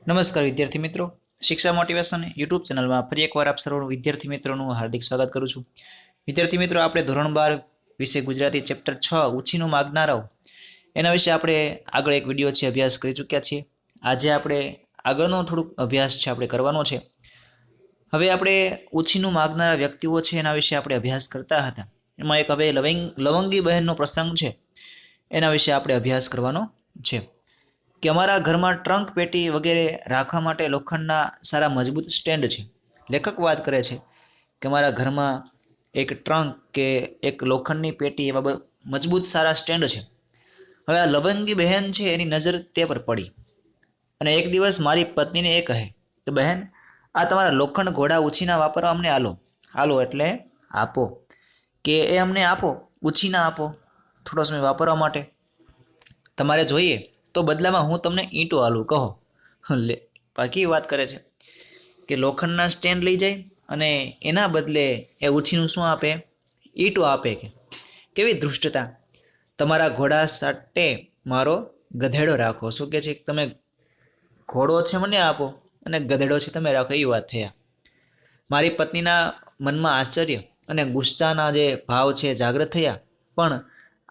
નમસ્કાર વિદ્યાર્થી મિત્રો, શિક્ષા મોટિવેશન યુટ્યુબ ચેનલમાં ફરી એકવાર આપ સર્વ વિદ્યાર્થી મિત્રોનું હાર્દિક સ્વાગત કરું છું। વિદ્યાર્થી મિત્રો, આપણે ધોરણ 12 વિષય ગુજરાતી ચેપ્ટર 6 ઉછીનું માગનારાઓ એના વિશે આપણે આગળ એક વિડીયો છે અભ્યાસ કરી ચૂક્યા છીએ। આજે આપણે આગળનો થોડુંક અભ્યાસ છે આપણે કરવાનો છે। હવે આપણે ઉછીનું માગનારા વ્યક્તિઓ છે એના વિશે આપણે અભ્યાસ કરતા હતા। એમાં એક હવે લવંગી બહેનનો પ્રસંગ છે, એના વિશે આપણે અભ્યાસ કરવાનો છે કે અમારા ઘરમાં ટ્રંક પેટી વગેરે રાખવા માટે લોખંડના સારા મજબૂત સ્ટેન્ડ છે। લેખક વાત કરે છે કે અમારા ઘરમાં એક ટ્રંક કે એક લોખંડની પેટી એવા મજબૂત સારા સ્ટેન્ડ છે। હવે આ લવંગી બહેન છે એની નજર તે પર પડી અને એક દિવસ મારી પત્નીને એ કહે કે બહેન, આ તમારા લોખંડ ઘોડા ઉછીના વાપરવા અમને આલો એટલે આપો, કે એ અમને આપો, ઉછીના આપો થોડો સમય વાપરવા માટે। તમારે જોઈએ તો બદલામાં હું તમને ઈંટો આલું, કહો। લે, બાકી વાત કરે છે કે લોખંડના સ્ટેન્ડ લઈ જાય અને એના બદલે એ ઉછીનું શું આપે? ઈંટો આપે। કે કેવી ધૃષ્ટતા! તમારા ઘોડા સાથે મારો ગધેડો રાખો। શું કે છે? તમે ઘોડો છે મને આપો અને ગધેડો છે તમે રાખો, એવી વાત થયા। મારી પત્નીના મનમાં આશ્ચર્ય અને ગુસ્સાના જે ભાવ છે જાગૃત થયા, પણ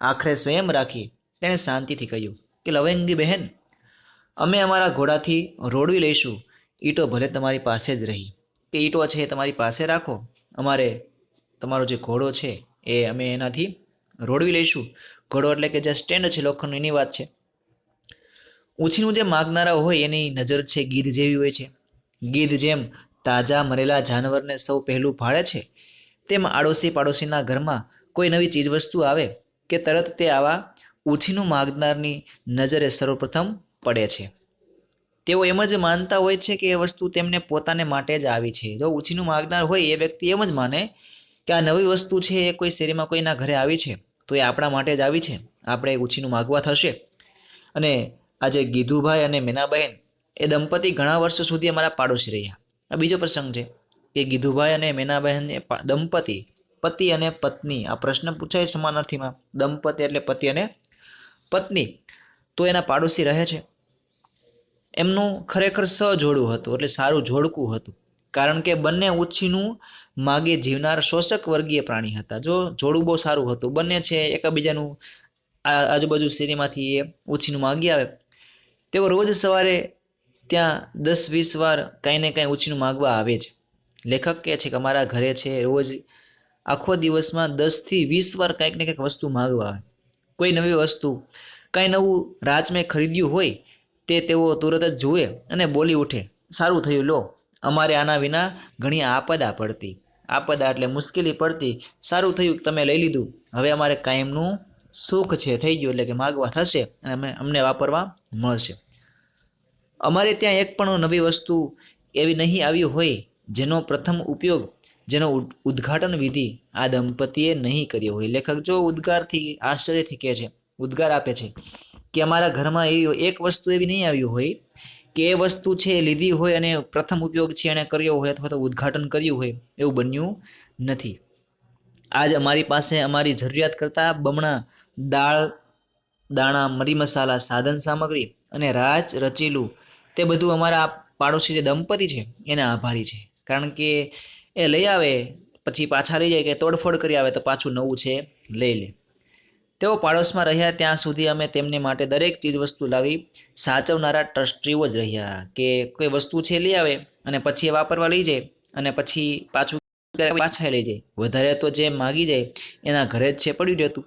આખરે સંયમ રાખી તેણે શાંતિથી કહ્યું કે લવંગી બહેન, અમે અમારા ઘોડાથી રોડવી લઈશું, ઈંટો ભલે તમારી પાસે જ રહી, કે ઈંટો છે એ તમારી પાસે રાખો, અમારે તમારો જે ઘોડો છે એ અમે એનાથી રોડવી લઈશું। ઘોડો એટલે કે જે સ્ટેન્ડ છે લોખંડનું, એની વાત છે। ઉછીનું જે માગનારા હોય એની નજર છે ગીધ જેવી હોય છે। ગીધ જેમ તાજા મરેલા જાનવરને સૌ પહેલું ભાળે છે, તેમ આડોશી પાડોશીના ઘરમાં કોઈ નવી ચીજવસ્તુ આવે કે તરત તે આવા ઉછીનું માગનારની નજરે સર્વપ્રથમ પડે છે। તેઓ એમ જ માનતા હોય છે કે એ વસ્તુ તેમને પોતાને માટે જ આવી છે। જો ઉછીનું માગનાર હોય એ વ્યક્તિ એમ જ માને કે આ નવી વસ્તુ છે એ કોઈ શેરીમાં કોઈના ઘરે આવી છે તો એ આપણા માટે જ આવી છે, આપણે ઉછીનું માગવા થશે। અને આજે ગીધુભાઈ અને મેનાબહેન એ દંપતી ઘણા વર્ષો સુધી અમારા પાડોશી રહ્યા। આ બીજો પ્રસંગ છે કે ગીધુભાઈ અને મેનાબહેન એ દંપતી, પતિ અને પત્ની, આ પ્રશ્ન પૂછાય સમાનાર્થીમાં, દંપતી એટલે પતિ અને પત્ની, તો એના પાડોશી રહે છે। એમનું ખરેખર સહજોડું હતું, એટલે સારું જોડકું હતું, કારણ કે બંને ઉછીનું માગે જીવનાર શોષક વર્ગીય પ્રાણી હતા। જો જોડું બહુ સારું હતું, બંને છે એકબીજાનું આજુબાજુ શેરીમાંથી એ ઉછીનું માગી આવે। તેઓ રોજ સવારે ત્યાં 10-20 વાર કાંઈ ને કાંઈ ઉછીનું માગવા આવે જ। લેખક કહે છે કે અમારા ઘરે છે રોજ આખો દિવસમાં 10થી 20 વાર કંઈક ને કંઈક વસ્તુ માગવા આવે। કોઈ નવી વસ્તુ, કાંઈ નવું રાજ મેં ખરીદ્યું હોય તે તેઓ તુરત જ જુએ અને બોલી ઉઠે, સારું થયું, લો, અમારે આના વિના ઘણી આપદા પડતી। આપદા એટલે મુશ્કેલી પડતી, સારું થયું તમે લઈ લીધું, હવે અમારે કાયમનું સુખ છે થઈ ગયું, એટલે કે માગવા થશે અને અમને વાપરવા મળશે। અમારે ત્યાં એક પણ નવી વસ્તુ એવી નહીં આવી હોય જેનો પ્રથમ ઉપયોગ, જેનો ઉદ્ઘાટન વિધિ આ દંપતીએ નહીં કર્યો હોય। લેખક જો ઉદ્ગારથી, આશ્ચર્યથી કહે છે, ઉદ્ગાર આપે છે કે અમારા ઘરમાં એવી એક વસ્તુ એવી નહીં આવી હોય કે એ વસ્તુ છે લીધી હોય અને પ્રથમ ઉપયોગ છે એણે કર્યો હોય અથવા તો ઉદ્ઘાટન કર્યું હોય, એવું બન્યું નથી। આજ અમારી પાસે અમારી જરૂરિયાત કરતાં બમણા દાળ, દાણા, મરી મસાલા, સાધન સામગ્રી અને રાજ રચેલું તે બધું અમારા પાડોશી જે દંપતી છે એને આભારી છે, કારણ કે એ લઈ આવે પછી પાછા લઈ જાય, કે તોડફોડ કરી આવે તો પાછું નવું છે લઈ લે। તેઓ પાડોશમાં રહ્યા ત્યાં સુધી અમે તેમને માટે દરેક ચીજ વસ્તુ લાવી સાચવનારા ટ્રસ્ટીઓ જ રહ્યા। કે કોઈ વસ્તુ છે લઈ આવે અને પછી એ વાપરવા લઈ જાય અને પછી પાછા લઈ જાય, વધારે તો જે માગી જાય એના ઘરે જ છે પડ્યું રહેતું।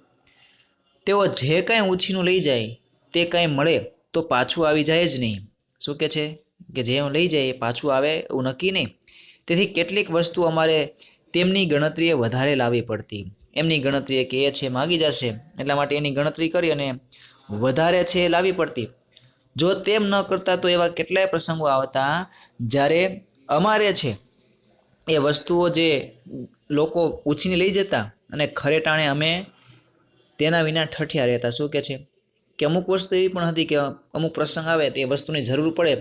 તેઓ જે કાંઈ ઉછીનું લઈ જાય તે કાંઈ મળે તો પાછું આવી જાય જ નહીં। શું કે છે કે જે લઈ જાય એ પાછું આવે એવું નક્કી નહીં। તેથી કેટલીક વસ્તુ અમારે તેમની ગણતરીએ વધારે લાવવી પડતી। એમની ગણતરી કે એ છે માગી જશે એટલા માટે એની ગણતરી કરી અને વધારે છે લાવવી પડતી। જો તેમ ન કરતા તો એવા કેટલાય પ્રસંગો આવતા જ્યારે અમારે છે એ વસ્તુઓ જે લોકો ઉછીને લઈ જતા અને ખરે ટાણે અમે તેના વિના ઠઠિયા રહેતા। શું કે છે કે અમુક વસ્તુ એવી પણ હતી કે અમુક પ્રસંગ આવે તો એ વસ્તુની જરૂર પડે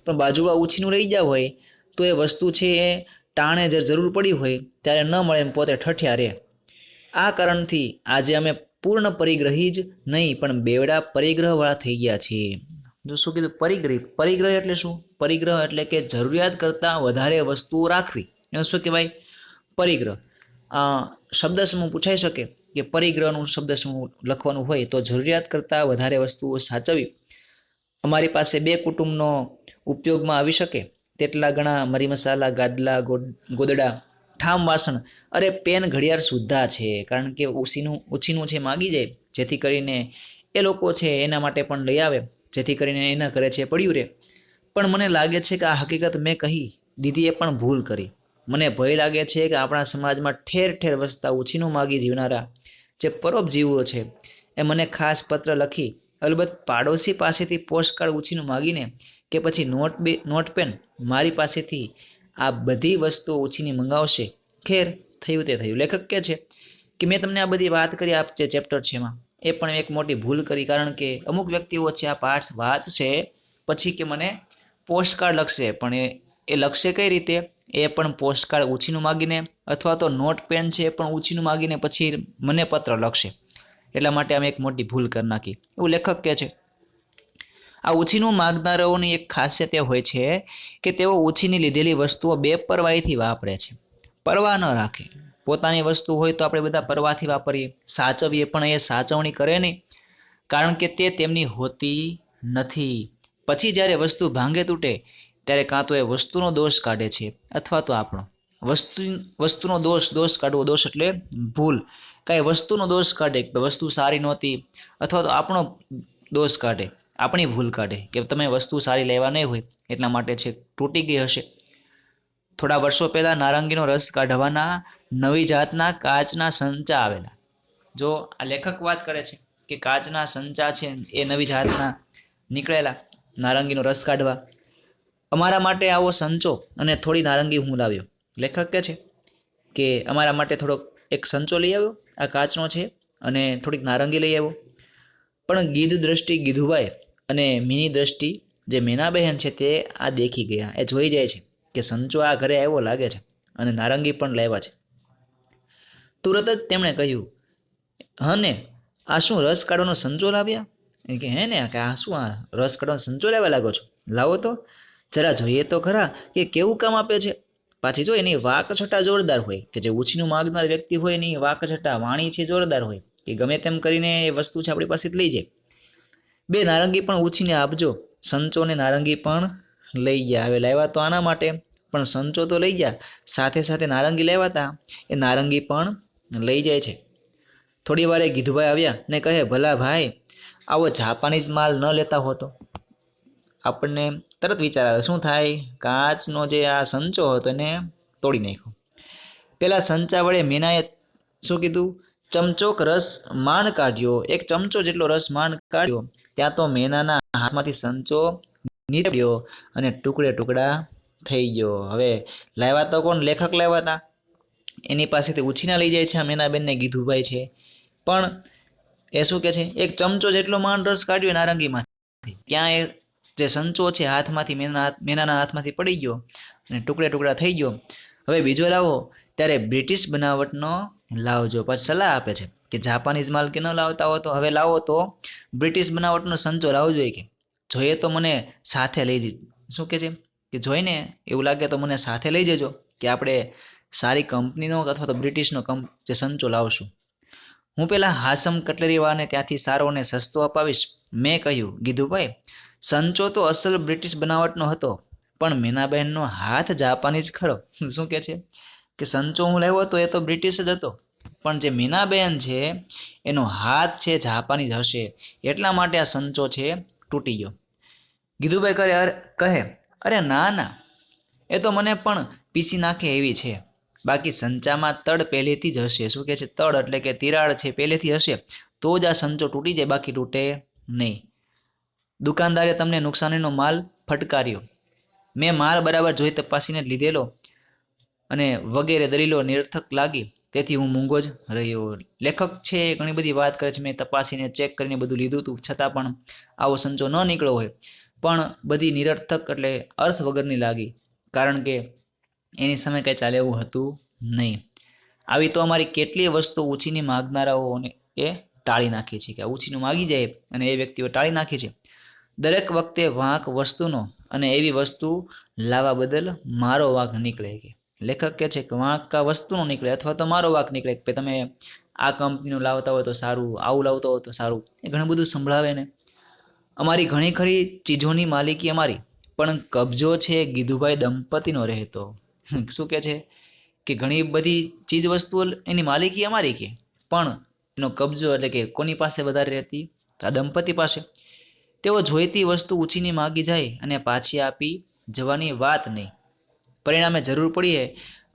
પણ બાજુમાં ઉછીનું લઈ ગયા હોય તો એ વસ્તુ છે એ ટાણે જે જરૂર પડી હોય ત્યારે ન મળે એમ પોતે ઠઠિયા રહે। આ કારણથી આજે અમે પૂર્ણ પરિગ્રહી જ નહીં પણ બેવડા પરિગ્રહવાળા થઈ ગયા છીએ। જો શું કીધું? પરિગ્રહ. પરિગ્રહ એટલે શું? પરિગ્રહ એટલે કે જરૂરિયાત કરતાં વધારે વસ્તુઓ રાખવી, એને શું કહેવાય? પરિગ્રહ. શબ્દ સમૂહ પૂછાઈ શકે કે પરિગ્રહનું શબ્દ સમૂહ લખવાનું હોય તો જરૂરિયાત કરતાં વધારે વસ્તુઓ સાચવવી. અમારી પાસે 2 કુટુંબનો ઉપયોગમાં આવી શકે તેટલા ઘણા મરી મસાલા, ગાદલા, ગોદડા, ઠામ વાસણ, અરે પેન, ઘડિયાળ સુદ્ધા છે, કારણ કે ઉછીનું છે માગી જાય, જેથી કરીને એ લોકો છે એના માટે પણ લઈ આવે, જેથી કરીને એના ઘરે છે પડ્યું રહે. પણ મને લાગે છે કે આ હકીકત મેં કહી દીદીએ પણ ભૂલ કરી. મને ભય લાગે છે કે આપણા સમાજમાં ઠેર ઠેર વસતા ઉછીનું માગી જીવનારા જે પરોપજીવો છે એ મને ખાસ પત્ર લખી, અલબત્ત પાડોશી પાસેથી પોસ્ટકાર્ડ ઉછીનું માગીને કે પછી નોટ પેન મારી પાસેથી આ બધી વસ્તુઓ ઉછીની મંગાવશે. ખેર, થયું તે થયું. લેખક કહે છે કે મેં તમને આ બધી વાત કરી, આ જે ચેપ્ટર છે એમાં એ પણ એક મોટી ભૂલ કરી, કારણ કે અમુક વ્યક્તિઓ છે આ પાઠ વાંચશે પછી કે મને પોસ્ટકાર્ડ લખશે, પણ એ લખશે કઈ રીતે? એ પણ પોસ્ટકાર્ડ ઉછીનું માગીને, અથવા તો નોટ પેન છે એ પણ ઉછીનું માગીને પછી મને પત્ર લખશે. એટલા માટે અમે એક મોટી ભૂલ કરી નાખી, એવું લેખક કહે છે. આ ઉછીનું માગનારાઓની એક ખાસિયત એ હોય છે કે તેઓ ઉછીની લીધેલી વસ્તુઓ બેપરવાહીથી વાપરે છે, પરવા ન રાખે. પોતાની વસ્તુ હોય તો આપણે બધા પરવાથી વાપરીએ, સાચવીએ, પણ એ સાચવણી કરે નહીં, કારણ કે તે તેમની હોતી નથી. પછી જ્યારે વસ્તુ ભાંગે તૂટે ત્યારે કાં તો એ વસ્તુનો દોષ કાઢે છે અથવા તો આપણો. વસ્તુનો દોષ કાઢવો, દોષ એટલે ભૂલ, કાંઈ વસ્તુનો દોષ કાઢે કે વસ્તુ સારી નહોતી, અથવા તો આપણો દોષ કાઢે, આપણી ભૂલ કાઢે કે તમે વસ્તુ સારી લેવા નહીં હોય એટલા માટે છે તૂટી ગઈ હશે. થોડા વર્ષો પહેલા નારંગીનો રસ કાઢવાના નવી જાતના કાચના સંચા આવેલા. જો આ લેખક વાત કરે છે કે કાચના સંચા છે એ નવી જાતના નીકળેલા નારંગીનો રસ કાઢવા. અમારા માટે આવો સંચો અને થોડી નારંગી હું લાવ્યો. લેખક કહે છે કે અમારા માટે થોડોક એક સંચો લઈ આવ્યો, આ કાચનો છે, અને થોડીક નારંગી લઈ આવ્યો. પણ ગીધ દ્રષ્ટિ ગીધુભાઈ અને મીની દ્રષ્ટિ જે મીનાબહેન છે તે આ દેખી ગયા. એ જોઈ જાય છે કે સંચો આ ઘરે આવ્યો લાગે છે અને નારંગી પણ લાવ્યા છે. તુરત જ તેમણે કહ્યું, હને આ શું રસ કાઢવાનો સંચો લાવ્યા? કે હે ને, કે આ શું, આ રસ કાઢવાનો સંચો લાવ્યા લાગો છો? લાવો તો જરા જોઈએ તો ખરા કે કેવું કામ આપે છે. પાછી જો એની વાકછટા જોરદાર હોય, કે જે ઉછીનું માગનાર વ્યક્તિ હોય એની વાકછટા વાણી છે જોરદાર હોય, કે ગમે તેમ કરીને એ વસ્તુ છે આપણી પાસે લઈ જાય. 2 નારંગી પણ ઉછીને આપજો. સંચો ને નારંગી પણ લઈ ગયા. હવે લાવ્યા તો આના માટે, પણ સંચો તો લઈ ગયા, સાથે સાથે નારંગી લેવા હતા એ નારંગી પણ લઈ જાય છે. થોડી વારે ગીધુભાઈ આવ્યા ને કહે, ભલા ભાઈ, આવો જાપાનીઝ માલ ન લેતા હોતો. આપણને તરત વિચાર આવે શું થાય? કાચનો જે આ સંચો હતો એને તોડી નાખ્યો. પેલા સંચા વડે મીનાએ શું કીધું? ચમચોક રસ માંડ કાઢ્યો. એક ચમચો જેટલો રસ માંડ કાઢ્યો. ત્યાં તો મેનાના હાથમાંથી સંચો નીકળ્યો અને ટુકડે ટુકડા થઈ ગયો. હવે લાવ્યા તો કોણ? લેખક લાવ્યા હતા. એની પાસેથી ઉછીના લઈ જાય છે આ મેનાબેનને ગીધુભાઈ છે, પણ એ શું કે છે? એક ચમચો જેટલો માંડ રસ કાઢ્યો નારંગીમાંથી. ત્યાં એ જે સંચો છે હાથમાંથી મેનાના હાથમાંથી પડી ગયો અને ટુકડે ટુકડા થઈ ગયો. હવે બીજો લાવો ત્યારે બ્રિટિશ બનાવટનો લાવજો. પછી સલાહ આપે છે કે જાપાનીઝ માલ કે ન લાવતા હો તો હવે લાવો તો બ્રિટિશ બનાવટનો સંચો લાવજો. કે જોઈએ તો મને સાથે લઈ જજો. શું કે છે કે જોઈને એવું લાગે તો મને સાથે લઈ જજો, કે આપણે સારી કંપનીનો અથવા તો બ્રિટિશનો જે સંચો લાવશું. હું પેલા હાસમ કટલેરીવાળાને ત્યાંથી સારો અને સસ્તો અપાવીશ. મેં કહ્યું, ગીધુભાઈ, સંચો તો અસલ બ્રિટિશ બનાવટનો હતો, પણ મીનાબહેનનો હાથ જાપાનીઝ ખરો. શું કે છે કે સંચો હું લાવ્યો હતો એ તો બ્રિટિશ જ હતો, પણ જે મીનાબહેન છે એનો હાથ છે જાપાનીઝ હશે, એટલા માટે આ સંચો છે તૂટી ગયો. ગીધુભાઈ કહે, અરે ના ના, એ તો મને પણ પીસી નાખે એવી છે. બાકી સંચામાં તડ પહેલેથી જ હશે. શું કે છે? તડ એટલે કે તિરાડ છે પહેલેથી હશે તો જ આ સંચો તૂટી જાય, બાકી તૂટે નહીં. દુકાનદારે તમને નુકસાનીનો માલ ફટકાર્યો. મેં માલ બરાબર જોઈ તપાસીને લીધેલો અને વગેરે દલીલો નિરર્થક લાગી, તેથી હું મૂંગો જ રહ્યો. લેખક છે ઘણી બધી વાત કરે છે, મેં તપાસીને ચેક કરીને બધું લીધું હતું, છતાં પણ આવો સંચો ન નીકળ્યો હોય. પણ બધી નિરર્થક એટલે અર્થ વગરની લાગી, કારણ કે એની સામે કંઈ ચાલે એવું હતું નહીં. આવી તો અમારી કેટલીય વસ્તુ ઉછીની માગનારાઓને એ ટાળી નાખી છે, કે ઉછીનું માગી જાય અને એ વ્યક્તિઓ ટાળી નાખી છે. દરેક વખતે વાંક વસ્તુનો અને એવી વસ્તુ લાવવા બદલ મારો વાંક નીકળે કે લેખક કહે છે કે વાંક આ વસ્તુનો નીકળે અથવા તો મારો વાંક નીકળે કે તમે આ કંપનીનું લાવતા હોય તો સારું, આવું લાવતા હોય તો સારું. એ ઘણું બધું સંભળાવે ને. અમારી ઘણી ખરી ચીજોની માલિકી અમારી, પણ કબજો છે ગીધુભાઈ દંપતીનો રહેતો. શું કે છે કે ઘણી બધી ચીજ વસ્તુઓ એની માલિકી અમારી કે, પણ એનો કબજો એટલે કે કોની પાસે વધારે રહેતી? આ દંપતી પાસે. તેઓ જોઈતી વસ્તુ ઉછીની માગી જાય અને પાછી આપી જવાની વાત નહીં. પરિણામે જરૂર પડીએ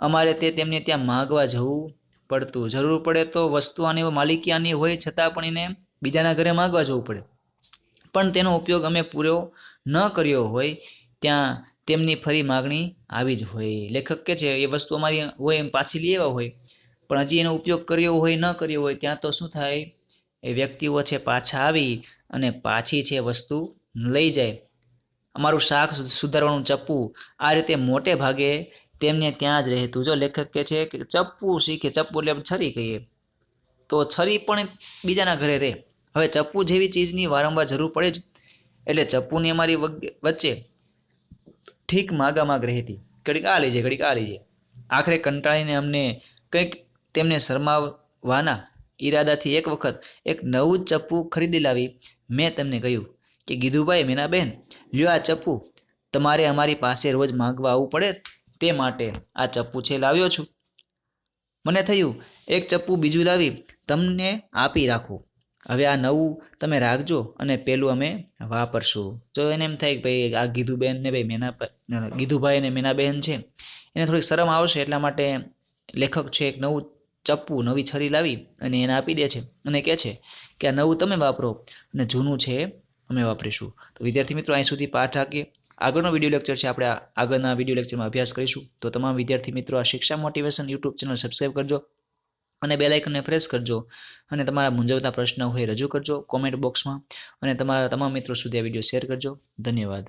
અમારે તે તેમને ત્યાં માગવા જવું પડતું. જરૂર પડે તો વસ્તુ આની માલિકી આની હોય છતાં પણ એને બીજાના ઘરે માગવા જવું પડે. પણ તેનો ઉપયોગ અમે પૂરો ન કર્યો હોય ત્યાં તેમની ફરી માગણી આવી જ હોય. લેખક કે છે એ વસ્તુ અમારી હોય એમ પાછી લઈ આવ્યા હોય, પણ હજી એનો ઉપયોગ કર્યો હોય ન કર્યો હોય ત્યાં તો શું થાય, એ વ્યક્તિઓ છે પાછા આવી અને પાછી છે વસ્તુ લઈ જાય. અમારું શાક સુધારવાનું ચપ્પુ આ રીતે મોટે ભાગે તેમને ત્યાં જ રહેતું. જો લેખક કહે છે કે ચપ્પુ શીખે, ચપ્પુ એટલે આપણે છરી કહીએ, તો છરી પણ બીજાના ઘરે રહે. હવે ચપ્પુ જેવી ચીજની વારંવાર જરૂર પડે જ, એટલે ચપ્પુની અમારી વચ્ચે ઠીક માગામાગ રહેતી. ઘડીક આ લીજે, ઘડીક આ લીજે. આખરે કંટાળીને અમને કંઈક તેમને શરમાવવાના ઈરાદાથી એક વખત એક નવું જ ચપ્પુ ખરીદી લાવી મેં તેમને કહ્યું કે ગીધુભાઈ, મીનાબેન, લ્યો આ ચપ્પુ. તમારે અમારી પાસે રોજ માંગવા આવવું પડે તે માટે આ ચપ્પુ છે લાવ્યો છું. મને થયું એક ચપ્પુ બીજું લાવી તમને આપી રાખું. હવે આ નવું તમે રાખજો અને પેલું અમે વાપરશું. જો એને એમ થાય કે ભાઈ આ ગીધુબેન ને ભાઈ ગીધુભાઈ ને મીનાબેન છે, એને થોડીક શરમ આવશે એટલા માટે લેખક છે એક નવું ચપ્પુ, નવી છરી લાવી અને એને આપી દે છે અને કહે છે કે આ નવું તમે વાપરો અને જૂનું છે અમે વાપરીશું. તો વિદ્યાર્થી મિત્રો, અહીં સુધી પાઠ રાખીએ. આગળનો વિડીયો લેક્ચર છે આપણે આગળના વિડીયો લેક્ચરમાં અભ્યાસ કરીશું. તો તમામ વિદ્યાર્થી મિત્રો આ શિક્ષા મોટિવેશન યુટ્યુબ ચેનલ સબસ્ક્રાઈબ કરજો અને બેલ આઇકનને પ્રેસ કરજો અને તમારા મૂંઝવતા પ્રશ્ન હોય રજૂ કરજો કોમેન્ટ બોક્સમાં અને તમારા તમામ મિત્રો સુધી આ વિડીયો શેર કરજો. ધન્યવાદ.